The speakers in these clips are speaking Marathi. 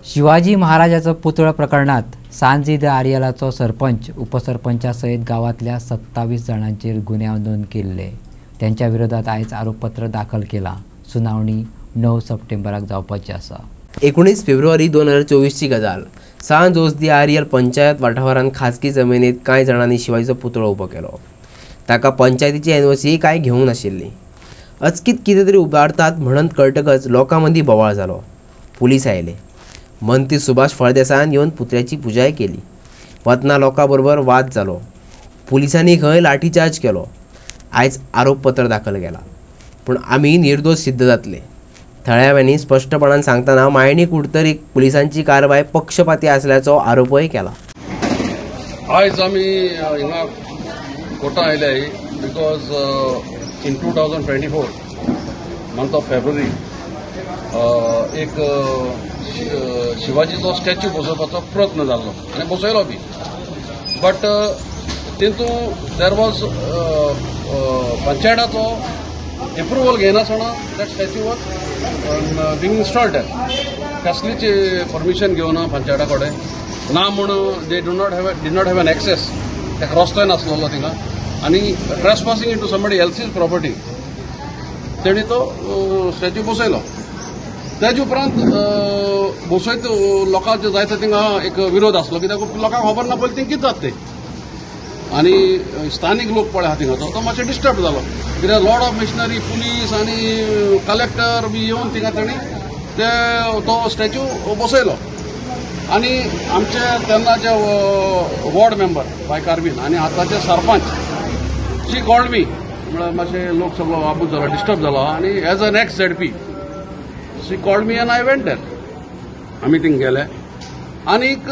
शिवाजी महाराजाचं पुतळा प्रकरणात सांझीद आर्यालाचो सरपंच उपसरपंचासहित गावातल्या 27 जणांचेर गुन्हे नोंद केले। त्यांच्या विरोधात आयज आरोपपत्र दाखल केला। सुनावणी 9 सप्टेंबराक जावपाची आसा। 19 फेब्रुवारी 2024 ची गजाल। सांज ओसदी आर्यल पंचायत वाठारांत खाजगी जमिनीत कांय जणांनी शिवाजीचो पुतळो उबो केलो। ताका पंचायतीची एनओसी काय घेवंक नाशिल्ली। अचकीत कितें तरी उबारतात म्हणून कळटकच लोकां मदीं बोवाळ जालो। पुलीस आयले। मंत्री सुभाष फळदेसायान येवन पुतळ्याची पुजाय केली। वतना लोकां बरोबर वाद जालो। पुलिसांनी खंय लाठीचार्ज केलो। आयज आरोपपत्र दाखल केला, पूण आमी निर्दोष सिद्ध जातले। थळाव्यांनी स्पष्टपणान सांगतना मायणी कुडतरीक पुलिसांची कारवाय पक्षपाती असल्याचो आरोपय केला। आयज आमी हिंगा कोर्टा आयले because in 2024 month of February एक शिवाजीचो स्टॅच्यू बसोवपाचो प्रयत्न जाल्लो आनी बसयलो बी, बट तितूंत देर वॉज पंचायताचो एप्रुवल घेनासतना that statue was being installed. कसलीच परमिशन घेवना पंचायता कडेन ना म्हूण they did not have an access. ताका रस्तो नासलो थिंगा आनी trespassing into somebody else's property तेणी तो स्टॅच्यू बसयलो। तेजे उपरांत बसयत लोकांचे जायते थिंगा एक विरोध आसलो, कित्याक लोकांक खबर ना पयलीं थिंगा कितें जाता तें। आनी स्थानीक लोक पळय आहा थिंगा तो मातशें डिस्टर्ब जालो, कित्याक लॉर्ड ऑफ मिशनरी पुलीस आनी कलेक्टर बी येवन थिंगा तेणी तो स्टॅच्यू बसयलो। आनी आमचे तेन्नाचे वॉर्ड मेंबर बाय कार्बीन आनी आतांचे सरपंच शी कॉल्ड मी, म्हळ्यार मातशें लोक सगळो आबूज जालो, डिस्टर्ब जालो। आनी as an ex ZP she called me and I went there. आमी थिंग गेले आनीक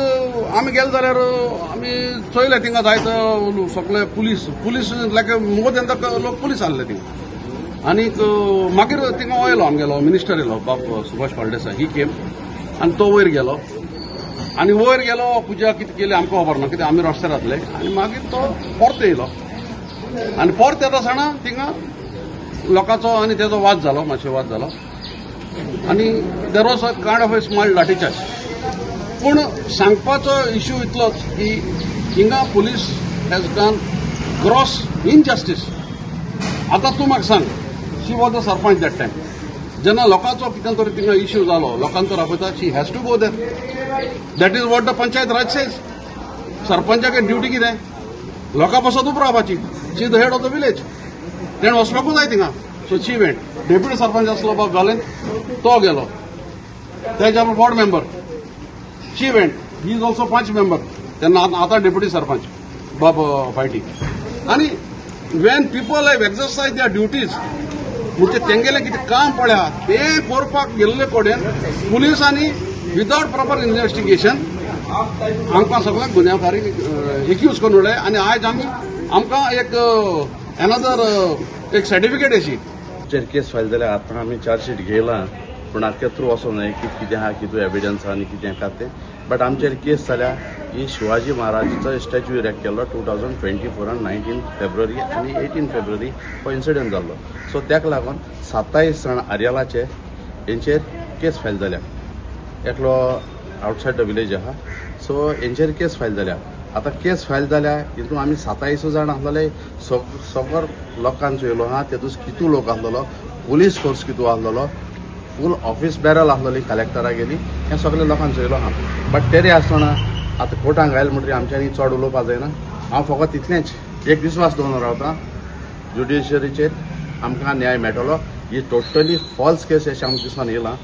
आमी गेले जाल्यार आमी चोयले थिंगा जायतो सगळे पुलीस लायक मोद देन लोक पुलीस आहले थिंगा। आनीक मागीर थिंगा वयलो आमगेलो मिनिस्टर येयलो बाब सुभाष फळदेसाय, ही केम आनी तो वयर गेलो आनी वयर गेलो पुजा कितें केली आमकां खबर ना, कित्याक आमी रस्त्यार आसले। आनी मागीर तो परत येयलो आनी परत येता आसतना थिंगा लोकांचो आनी तेजो वाद जालो, मातशें वाद जालो आनी there was a kind of a small lathi charge. पूण सांगपाचो इश्यू इतलोच की हिंगा पुलीस हॅज डन ग्रॉस इनजस्टीस। आतां तूं म्हाका सांग, she was the sarpanch that time, जेन्ना लोकांचो कितें तरी थिंगा इश्यू जालो, लोकांचो रापयता, she has to go there. That is what the panchayat raj says. सरपंचाक ड्युटी कितें, लोकां पासत उब रावपाची। She the head of the village, तेणें वचपाकूच जाय थिंगा। So she went. Deputy sarpanch आसलो बाब घालेन, तो गेलो। तेच्या ward member she went, he is also 5 member तेन्ना आतां डेप्युटी सरपंच बाब फायटी। आनी when people have exercise their duties म्हणजे तेंगेलें कितें काम पळया तें करपाक गेल्ले कडेन पुलिसांनी विदाउट प्रॉपर इन्व्हेस्टिगेशन आमकां सगळ्यांक गुन्यांवकारी एक्यूज करून उडले। आनी आयज आमकां एक एनदर एक सर्टिफिकेट अशी केस फायल जाल्यार आतां आमी चार्जशीट घेयला, पूण आतां थ्रू वचोंक जाय की कितें आहा, कितें एविडन्स आनी कितें आहा तें। बट आमचेर केस जाल्या ही शिवाजी महाराजाचो स्टॅच्यू इरेक्ट केल्लो 2024 19 फेब्रुवारी आनी 18 फेब्रुवारी हो इन्सिडंट जाल्लो। सो त्याक लागून 27 जण आर्यालाचे हेंचेर केस फायल जाल्या। एकलो आउटसायड द विलेज आहा, सो हेंचेर केस फायल जाल्या। आतां केस फायल जाल्या हितून आमी 27 जाण आसलेले, सगळो लोकांचो येयलो आहा। तेतूंत कितू लोक आसलेलो, पुलीस फोर्स कितू आसलेलो, फूल ऑफिस बॅरल आसलेली कलेक्टरा गेली, हें सगळे लोकांचो येयलो आहा। बट तेरे आसतना आतां कोर्टाक आयले म्हणटरी आमच्यांनी चड उलोवपाक जायना। हांव फकत तितलेंच एक विस्वास दवरून रावता, ज्युडिशियरीचेर आमकां न्याय मेळटलो। ही टोटली फॉल्स केस अशें आमकां दिसून येयला।